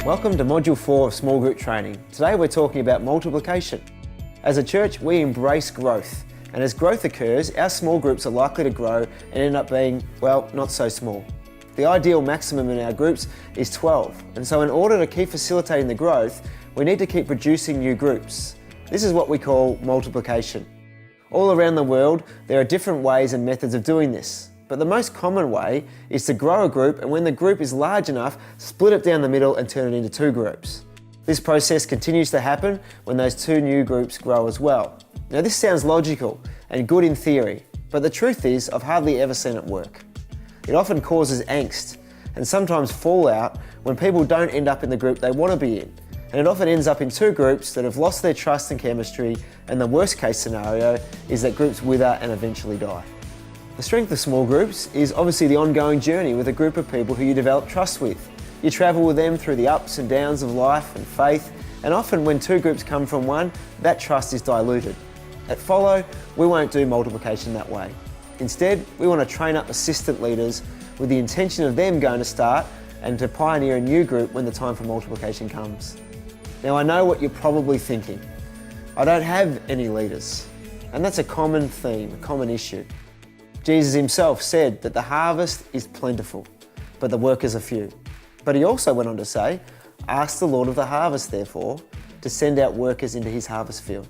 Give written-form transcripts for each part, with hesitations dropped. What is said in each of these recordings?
Welcome to Module 4 of Small Group Training. Today we're talking about multiplication. As a church, we embrace growth, and as growth occurs, our small groups are likely to grow and end up being, well, not so small. The ideal maximum in our groups is 12, and so in order to keep facilitating the growth, we need to keep producing new groups. This is what we call multiplication. All around the world, there are different ways and methods of doing this. But the most common way is to grow a group, and when the group is large enough, split it down the middle and turn it into two groups. This process continues to happen when those two new groups grow as well. Now this sounds logical and good in theory, but the truth is I've hardly ever seen it work. It often causes angst and sometimes fallout when people don't end up in the group they want to be in. And it often ends up in two groups that have lost their trust and chemistry, and the worst case scenario is that groups wither and eventually die. The strength of small groups is obviously the ongoing journey with a group of people who you develop trust with. You travel with them through the ups and downs of life and faith, and often when two groups come from one, that trust is diluted. At Follow, we won't do multiplication that way. Instead, we want to train up assistant leaders with the intention of them going to start and to pioneer a new group when the time for multiplication comes. Now I know what you're probably thinking. I don't have any leaders. And that's a common theme, a common issue. Jesus himself said that the harvest is plentiful, but the workers are few. But he also went on to say, ask the Lord of the harvest, therefore, to send out workers into his harvest field.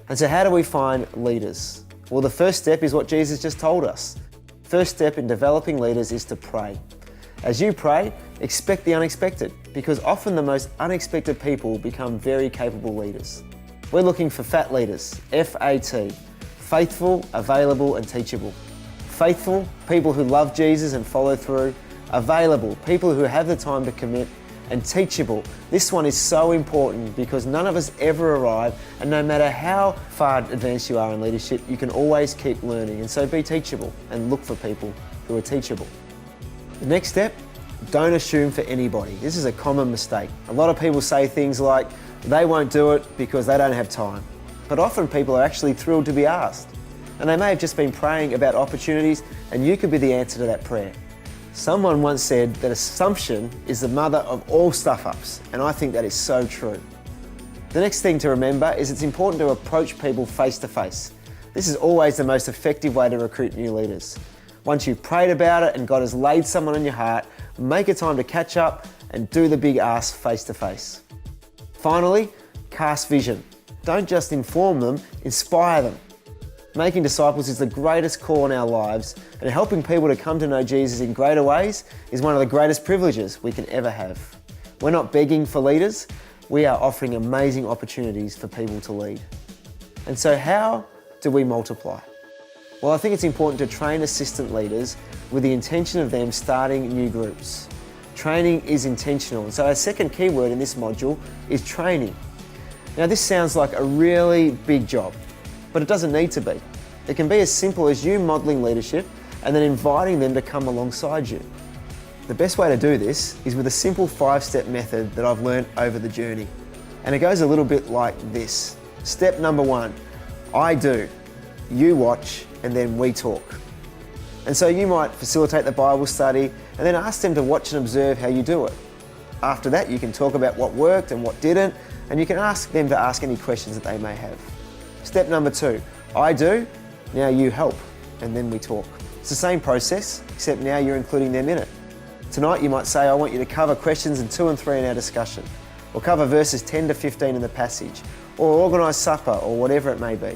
And so how do we find leaders? Well, the first step is what Jesus just told us. First step in developing leaders is to pray. As you pray, expect the unexpected, because often the most unexpected people become very capable leaders. We're looking for FAT leaders, F-A-T, faithful, available and teachable. Faithful, people who love Jesus and follow through. Available, people who have the time to commit. And teachable. This one is so important because none of us ever arrive, and no matter how far advanced you are in leadership, you can always keep learning. And so be teachable and look for people who are teachable. The next step, don't assume for anybody. This is a common mistake. A lot of people say things like they won't do it because they don't have time. But often people are actually thrilled to be asked. And they may have just been praying about opportunities, and you could be the answer to that prayer. Someone once said that assumption is the mother of all stuff-ups, and I think that is so true. The next thing to remember is it's important to approach people face to face. This is always the most effective way to recruit new leaders. Once you've prayed about it and God has laid someone on your heart, make a time to catch up and do the big ask face to face. Finally, cast vision. Don't just inform them, inspire them. Making disciples is the greatest call in our lives, and helping people to come to know Jesus in greater ways is one of the greatest privileges we can ever have. We're not begging for leaders, we are offering amazing opportunities for people to lead. And so how do we multiply? Well, I think it's important to train assistant leaders with the intention of them starting new groups. Training is intentional, and so our second key word in this module is training. Now this sounds like a really big job, but it doesn't need to be. It can be as simple as you modelling leadership and then inviting them to come alongside you. The best way to do this is with a simple 5-step method that I've learned over the journey. And it goes a little bit like this. Step number 1, I do, you watch, and then we talk. And so you might facilitate the Bible study and then ask them to watch and observe how you do it. After that, you can talk about what worked and what didn't, and you can ask them to ask any questions that they may have. Step number 2, I do, now you help, and then we talk. It's the same process, except now you're including them in it. Tonight you might say, I want you to cover questions in 2 and 3 in our discussion, or cover verses 10 to 15 in the passage, or organise supper, or whatever it may be.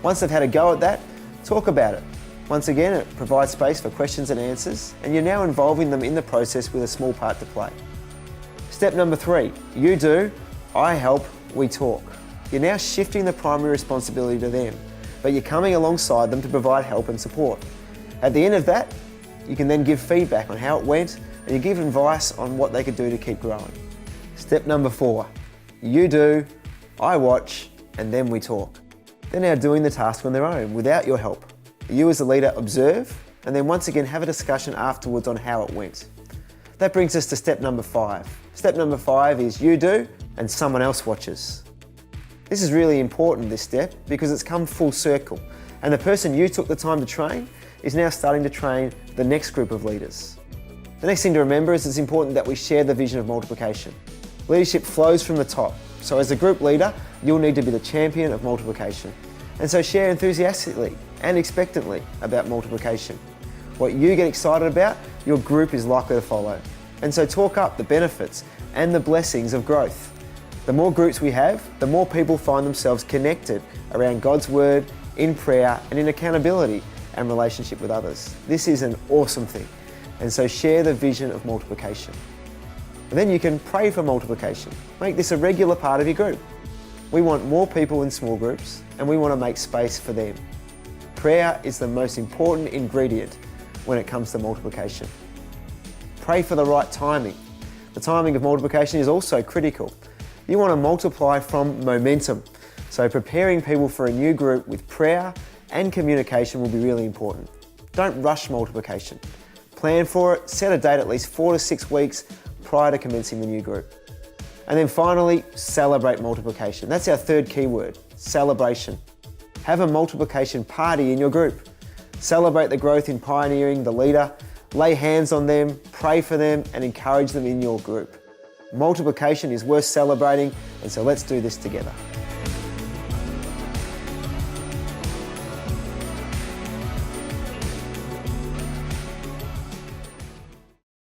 Once they've had a go at that, talk about it. Once again, it provides space for questions and answers, and you're now involving them in the process with a small part to play. Step number 3, you do, I help, we talk. You're now shifting the primary responsibility to them, but you're coming alongside them to provide help and support. At the end of that, you can then give feedback on how it went, and you give advice on what they could do to keep growing. Step number 4, you do, I watch, and then we talk. They're now doing the task on their own without your help. You as a leader observe, and then once again have a discussion afterwards on how it went. That brings us to step number 5. Step number 5 is you do, and someone else watches. This is really important, this step, because it's come full circle, and the person you took the time to train is now starting to train the next group of leaders. The next thing to remember is it's important that we share the vision of multiplication. Leadership flows from the top, so as a group leader, you'll need to be the champion of multiplication. And so share enthusiastically and expectantly about multiplication. What you get excited about, your group is likely to follow. And so talk up the benefits and the blessings of growth. The more groups we have, the more people find themselves connected around God's word, in prayer and in accountability and relationship with others. This is an awesome thing. And so share the vision of multiplication. And then you can pray for multiplication. Make this a regular part of your group. We want more people in small groups and we want to make space for them. Prayer is the most important ingredient when it comes to multiplication. Pray for the right timing. The timing of multiplication is also critical. You want to multiply from momentum. So preparing people for a new group with prayer and communication will be really important. Don't rush multiplication. Plan for it, set a date at least 4 to 6 weeks prior to commencing the new group. And then finally, celebrate multiplication. That's our third key word, celebration. Have a multiplication party in your group. Celebrate the growth in pioneering the leader, lay hands on them, pray for them, and encourage them in your group. Multiplication is worth celebrating, and so let's do this together.